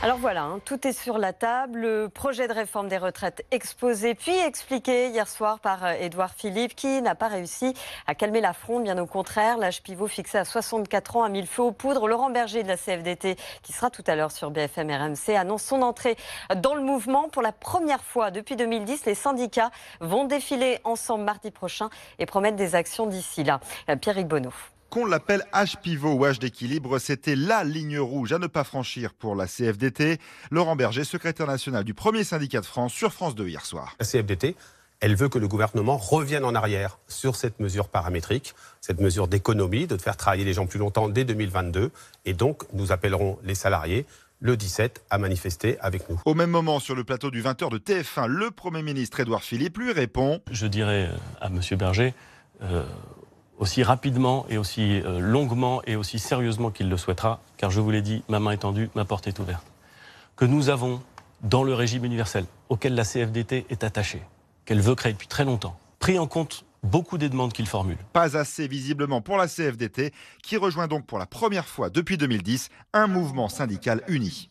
Alors voilà, tout est sur la table. Le projet de réforme des retraites exposé puis expliqué hier soir par Édouard Philippe qui n'a pas réussi à calmer la fronde. Bien au contraire, l'âge pivot fixé à 64 ans a mis le feu aux poudres. Laurent Berger de la CFDT, qui sera tout à l'heure sur BFM RMC, annonce son entrée dans le mouvement. Pour la première fois depuis 2010, les syndicats vont défiler ensemble mardi prochain et promettent des actions d'ici là. Pierrick Bonneau. Qu'on l'appelle âge pivot ou âge d'équilibre, c'était la ligne rouge à ne pas franchir pour la CFDT. Laurent Berger, secrétaire national du premier syndicat de France, sur France 2 hier soir. La CFDT, elle veut que le gouvernement revienne en arrière sur cette mesure paramétrique, cette mesure d'économie, de faire travailler les gens plus longtemps dès 2022. Et donc, nous appellerons les salariés le 17 à manifester avec nous. Au même moment, sur le plateau du 20h de TF1, le Premier ministre Édouard Philippe lui répond. Je dirais à M. Berger, aussi rapidement et aussi longuement et aussi sérieusement qu'il le souhaitera, car je vous l'ai dit, ma main est tendue, ma porte est ouverte, que nous avons dans le régime universel auquel la CFDT est attachée, qu'elle veut créer depuis très longtemps, pris en compte beaucoup des demandes qu'il formule. Pas assez visiblement pour la CFDT, qui rejoint donc pour la première fois depuis 2010 un mouvement syndical uni.